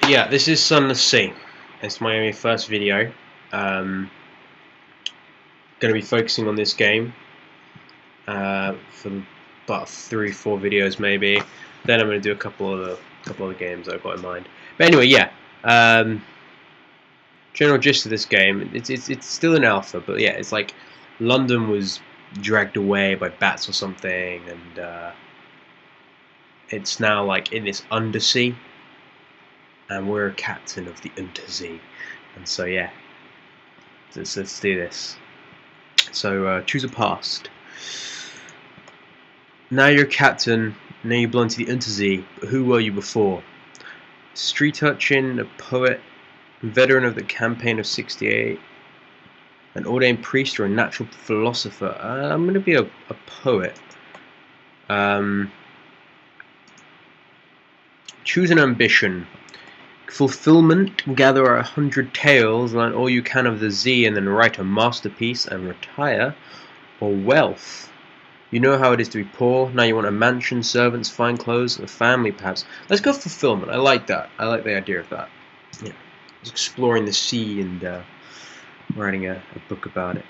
Yeah, this is Sunless Sea. It's my first video. Going to be focusing on this game for about 3-4 videos maybe. Then I'm going to do a couple other games I've got in mind. But anyway, yeah. General gist of this game. It's still an alpha, but yeah, it's like London was dragged away by bats or something, and it's now like in this undersea. And we're a captain of the Untersee, and so yeah, let's do this. So choose a past. Now you're a captain. Now you belong to the Untersee. But who were you before? Street urchin, a poet, veteran of the campaign of '68, an ordained priest, or a natural philosopher? I'm going to be a poet. Choose an ambition. Fulfillment, gather 100 tales, learn all you can of the Z, and then write a masterpiece and retire. Or wealth. You know how it is to be poor, now you want a mansion, servants, fine clothes, and a family perhaps. Let's go fulfillment. I like that. I like the idea of that. Yeah. Just exploring the sea and writing a book about it.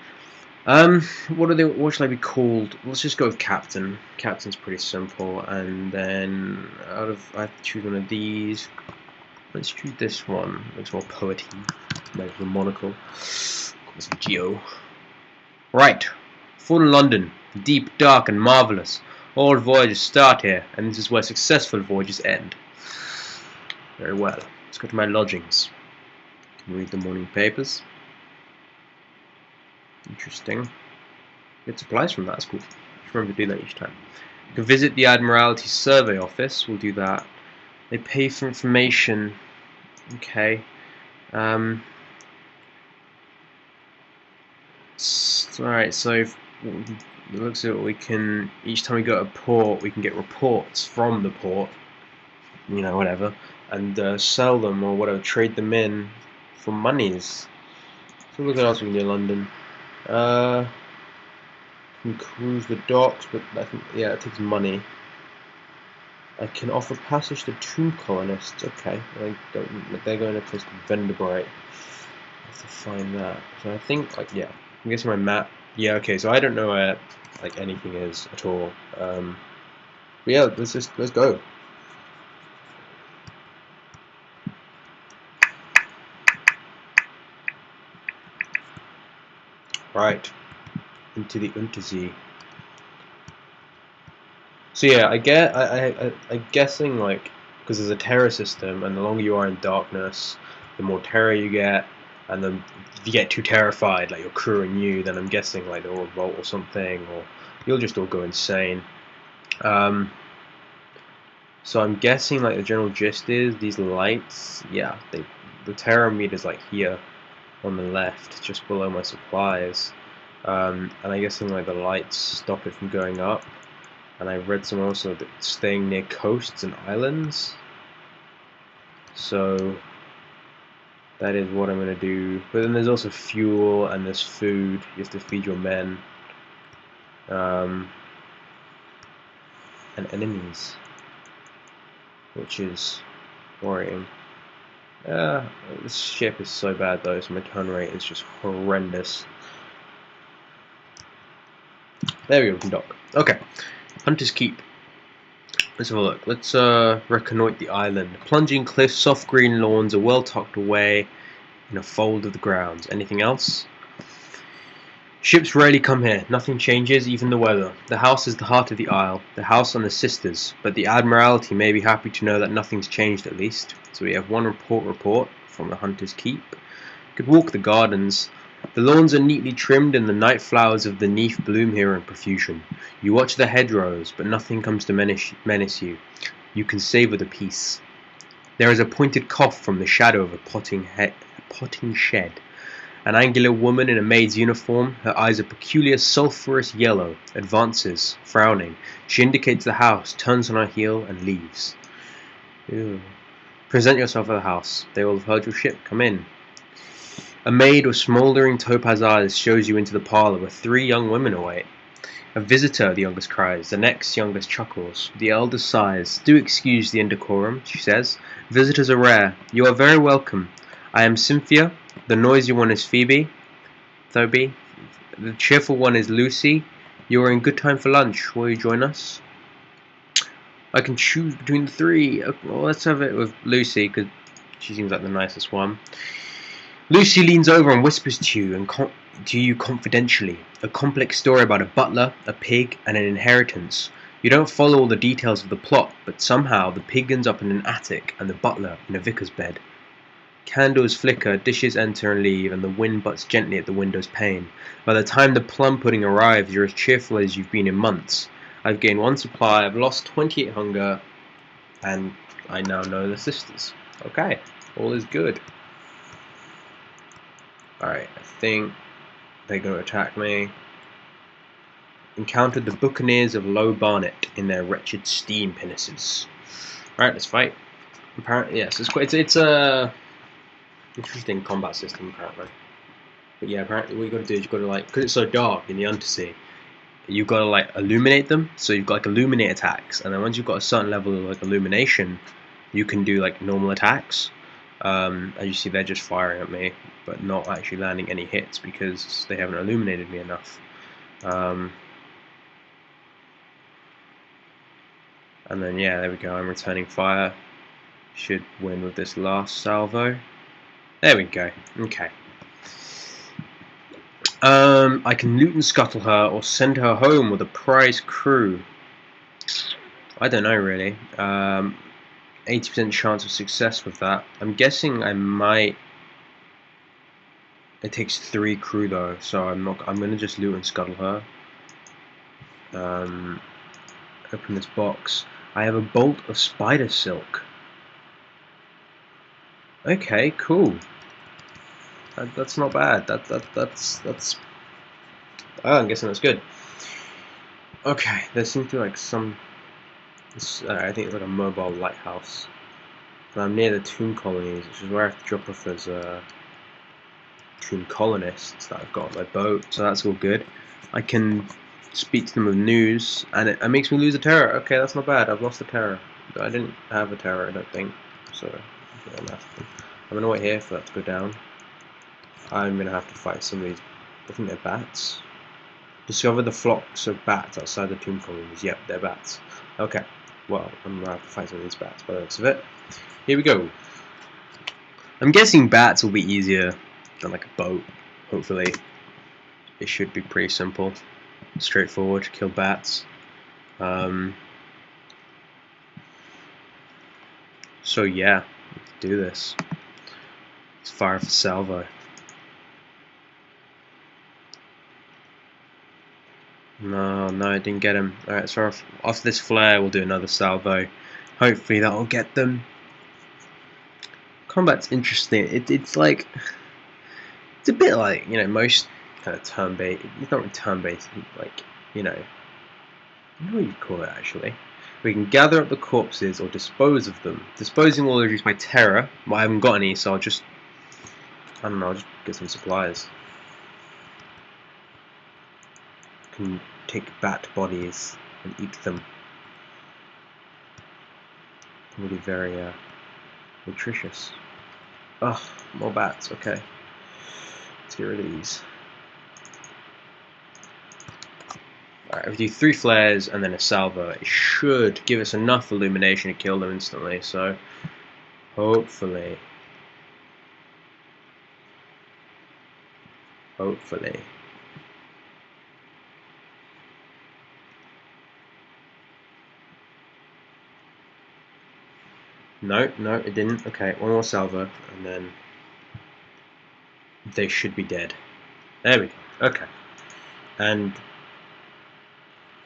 What should I be called? Let's just go with captain. Captain's pretty simple, and then I have to choose one of these. Let's choose this one. Looks more poety. Maybe the monocle. It's Geo. Right. Full London. Deep, dark, and marvellous. All voyages start here, and this is where successful voyages end. Very well. Let's go to my lodgings. Read the morning papers. Interesting. Get supplies from that. That's cool. Just remember to do that each time. You can visit the Admiralty Survey Office. We'll do that. They pay for information. Okay. Alright, so if it looks at we can, each time we go to a port, we can get reports from the port, you know, whatever, and sell them or whatever, trade them in for monies. So look at else we can do in London. Can cruise the docks, but I think, yeah, it takes money. I can offer passage to tomb colonists. Okay, they're going to a place called Geo-The-Brave. I have to find that. So I think, like, yeah, I'm guessing my map. Yeah, okay. So I don't know where like anything is at all. But yeah, let's go. Right, into the Untersee. So yeah, I'm guessing, like, because there's a terror system, and the longer you are in darkness, the more terror you get, and then if you get too terrified, like your crew and you, then I'm guessing like they'll revolt or something, or you'll just all go insane. So I'm guessing like the general gist is these lights, yeah, the terror meter's like here on the left, just below my supplies, and I'm guessing like the lights stop it from going up. And I read somewhere also that staying near coasts and islands. So that is what I'm going to do. But then there's also fuel and there's food. You have to feed your men. And enemies. Which is worrying. This ship is so bad though, so my turn rate is just horrendous. There we go, we can dock. Okay. Hunter's Keep. Let's have a look. Let's reconnoite the island. Plunging cliffs, soft green lawns are well tucked away in a fold of the grounds. Anything else? Ships rarely come here. Nothing changes, even the weather. The house is the heart of the isle. The house and the sisters. But the Admiralty may be happy to know that nothing's changed at least. So we have one report from the Hunter's Keep. Could walk the gardens. The lawns are neatly trimmed and the night flowers of the Neath bloom here in profusion. You watch the hedgerows, but nothing comes to menace you. You can savour the peace. There is a pointed cough from the shadow of a potting shed. An angular woman in a maid's uniform, her eyes a peculiar sulphurous yellow, advances, frowning. She indicates the house, turns on her heel, and leaves. Ew. Present yourself at the house. They will have heard your ship. Come in. A maid with smouldering topaz eyes shows you into the parlour where 3 young women await. A visitor, the youngest cries. The next youngest chuckles. The eldest sighs. Do excuse the indecorum, she says. Visitors are rare. You are very welcome. I am Cynthia. The noisy one is Phoebe. Thoby. The cheerful one is Lucy. You are in good time for lunch. Will you join us? I can choose between the three. Well, let's have it with Lucy, because she seems like the nicest one. Lucy leans over and whispers to you confidentially. A complex story about a butler, a pig, and an inheritance. You don't follow all the details of the plot, but somehow the pig ends up in an attic and the butler in a vicar's bed. Candles flicker, dishes enter and leave, and the wind butts gently at the window's pane. By the time the plum pudding arrives, you're as cheerful as you've been in months. I've gained 1 supply, I've lost 28 hunger, and I now know the sisters. Okay, all is good. Alright, I think they're going to attack me. Encountered the buccaneers of Low Barnet in their wretched steam pinnaces. Alright, let's fight. Apparently, yes, it's a interesting combat system apparently. But yeah, apparently what you got to do is you got to because it's so dark in the Undersea, you've got to illuminate them. So you've got illuminate attacks, and then once you've got a certain level of illumination, you can do normal attacks. As you see, they're just firing at me, but not actually landing any hits because they haven't illuminated me enough. And then yeah, there we go. I'm returning fire. Should win with this last salvo. There we go. Okay. I can loot and scuttle her or send her home with a prize crew. I don't know really. 80% chance of success with that. I'm guessing I might. It takes 3 crew though, so I'm gonna just loot and scuttle her. Open this box. I have a bolt of spider silk. Okay, cool. That's not bad. That's. Oh, I'm guessing that's good. Okay, there seems to be some. I think it's like a mobile lighthouse. And I'm near the tomb colonies, which is where I have to drop off as tomb colonists that I've got on my boat. So that's all good. I can speak to them with news, and it makes me lose a terror. Okay, that's not bad. I've lost a terror. I didn't have a terror, I don't think. So I'm gonna wait here for that to go down. I'm gonna have to fight some of these. I think they're bats. Discover the flocks of bats outside the tomb colonies. Yep, they're bats. Okay, well, I'm gonna have to fight some of these bats by the looks of it. Here we go. I'm guessing bats will be easier than a boat, hopefully. It should be pretty simple. Straightforward to kill bats. So yeah, let's do this. Let's fire for salvo. No, I didn't get him. Alright, so off this flare we'll do another salvo. Hopefully that'll get them. Combat's interesting. It's it's a bit most kind of turn-based. It's not really turn-based. I don't know what you'd call it actually. We can gather up the corpses or dispose of them. Disposing will reduce my terror, but I haven't got any, so I'll just get some supplies. Can take bat bodies and eat them. Really very nutritious. Oh, more bats. Okay, let's get rid of these. Alright, if we do 3 flares and then a salvo, it should give us enough illumination to kill them instantly. So hopefully. No, it didn't. Okay, 1 more salvo, and then they should be dead. There we go. Okay. And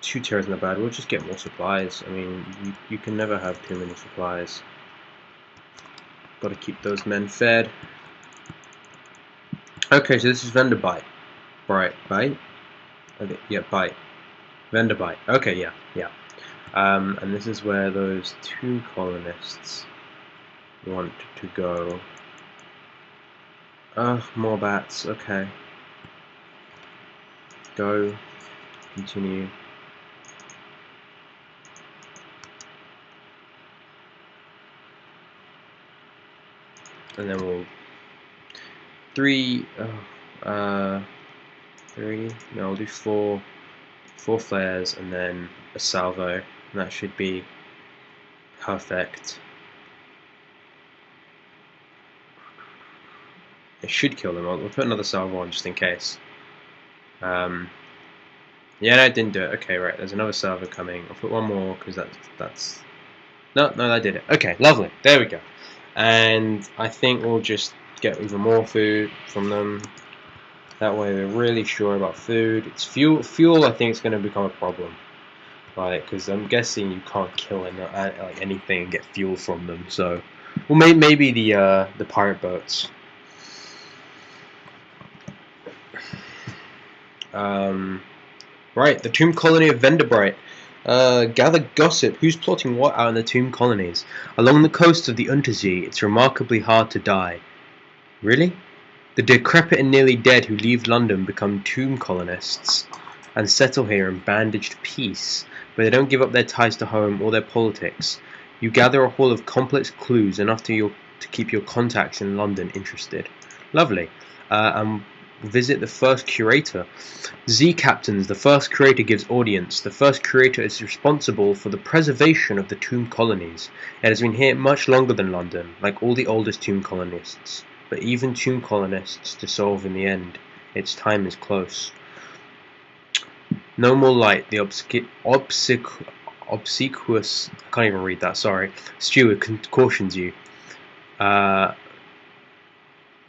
2 terrors in the bad. We'll just get more supplies. I mean, you can never have too many supplies. Got to keep those men fed. Okay, so this is vendor bite. Right, bite? Okay, yeah, bite. Vendor bite. Okay, yeah. And this is where those 2 colonists want to go. More bats. Okay. Go. Continue. and then we'll three. No, we'll do four flares, and then a salvo, and that should be perfect. It should kill them. We'll put another salvo on just in case. Yeah, no, it didn't do it. Okay, right. There's another salvo coming. I'll put one more because that's. No, that did it. Okay, lovely. There we go. And I think we'll just get even more food from them. That way we're really sure about food. It's fuel. Fuel, I think, is going to become a problem. Like, because I'm guessing you can't kill like anything and get fuel from them. So, well, maybe the pirate boats. Right, the tomb colony of Venderbright. Gather gossip. Who's plotting what out in the tomb colonies? Along the coast of the Untersee, it's remarkably hard to die. Really? The decrepit and nearly dead who leave London become tomb colonists and settle here in bandaged peace, but they don't give up their ties to home or their politics. You gather a haul of complex clues enough to keep your contacts in London interested. Lovely. And visit the first curator. Z Captains, the first curator gives audience. The first curator is responsible for the preservation of the tomb colonies. It has been here much longer than London, like all the oldest tomb colonists. But even tomb colonists dissolve in the end. Its time is close. No more light, the obsequious, I can't even read that, sorry, steward cautions you.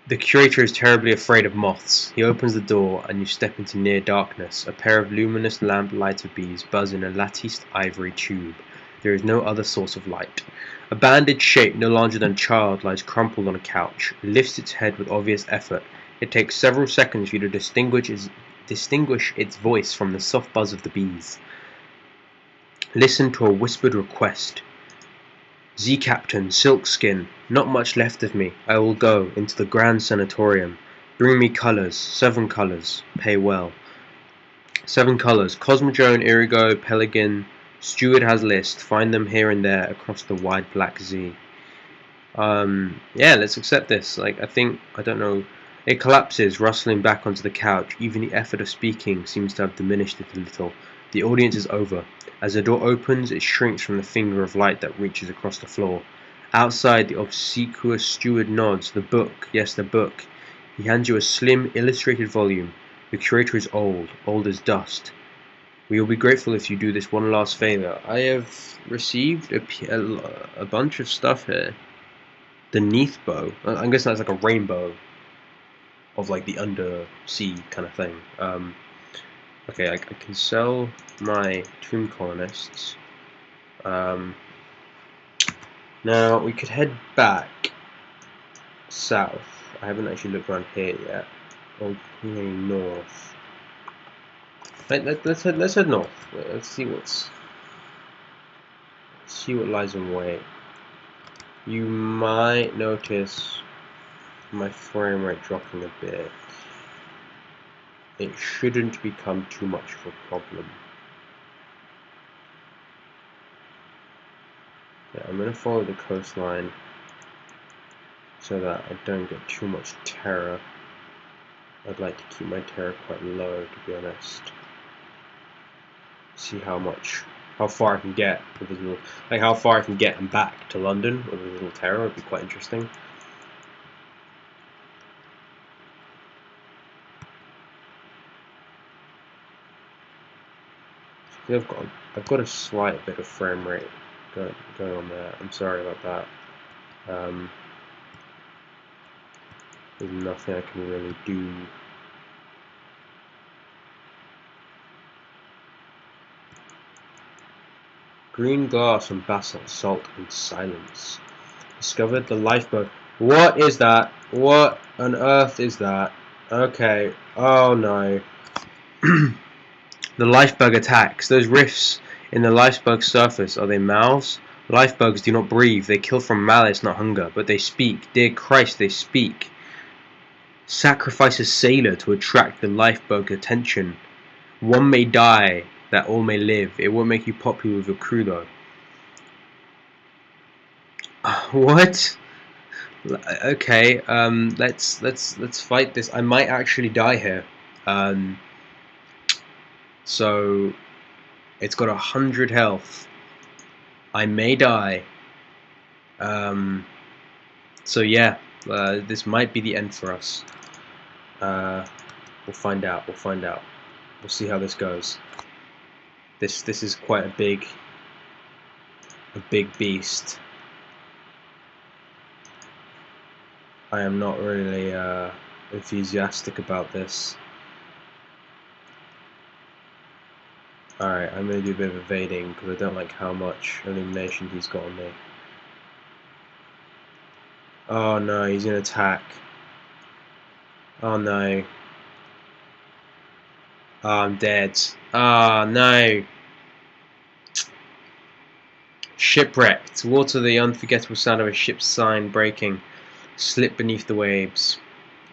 The curator is terribly afraid of moths. He opens the door, and you step into near darkness. A pair of luminous lamp-lighter bees buzz in a latticed ivory tube. There is no other source of light. A bandaged shape, no larger than a child, lies crumpled on a couch. It lifts its head with obvious effort. It takes several seconds for you to distinguish its voice from the soft buzz of the bees. Listen to a whispered request. Z Captain, Silkskin, not much left of me. I will go into the Grand Sanatorium. Bring me colours, 7 colours. Pay well. 7 colours. Cosmodrome, Irigo, Pelican. Steward has list. Find them here and there across the wide black Z. Yeah, let's accept this. Like, I don't know. It collapses, rustling back onto the couch. Even the effort of speaking seems to have diminished it a little. The audience is over. As the door opens, it shrinks from the finger of light that reaches across the floor. Outside, the obsequious steward nods. The book, yes, the book. He hands you a slim, illustrated volume. The curator is old as dust. We will be grateful if you do this one last favor. I have received a bunch of stuff here. The Neath bow. I'm guessing that's like a rainbow of like the undersea kind of thing. Okay, I can sell my tomb colonists. Now we could head back south. I haven't actually looked around here yet. Or north. Let's head north. Let's see what lies in wait. You might notice my frame rate dropping a bit. It shouldn't become too much of a problem. Yeah, I'm going to follow the coastline so that I don't get too much terror. I'd like to keep my terror quite low, to be honest. See how far I can get with this little, like how far I can get and back to London with a little terror would be quite interesting. I've got a slight bit of frame rate going on there. I'm sorry about that. There's nothing I can really do. Green glass and basalt salt and silence. Discovered the lifeboat. What is that? What on earth is that? Okay. Oh no. The lifebug attacks. Those rifts in the lifebug's surface, are they mouths? Lifebugs do not breathe. They kill from malice, not hunger. But they speak. Dear Christ, they speak. Sacrifice a sailor to attract the lifebug's attention. One may die, that all may live. It won't make you popular with your crew, though. What? Okay, let's fight this. I might actually die here. Um, so it's got 100 health. I may die. Um, so yeah, this might be the end for us. We'll find out. We'll find out. We'll see how this goes. This is quite a big beast. I am not really enthusiastic about this. Alright, I'm going to do a bit of evading because I don't like how much illumination he's got on me. Oh no, he's going to attack. Oh no. Oh, I'm dead. Oh no. Shipwrecked. Water, the unforgettable sound of a ship's sign breaking. Slip beneath the waves.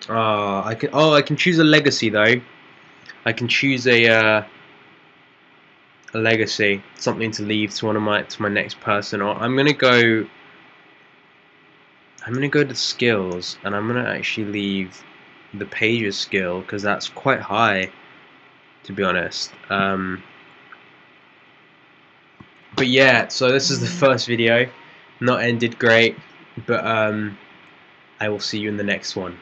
I can choose a legacy though. I can choose a legacy, something to leave to my next person. Or I'm gonna go to skills, and I'm gonna actually leave the pages skill because that's quite high, to be honest. But yeah, so this is the first video. Not ended great, but I will see you in the next one.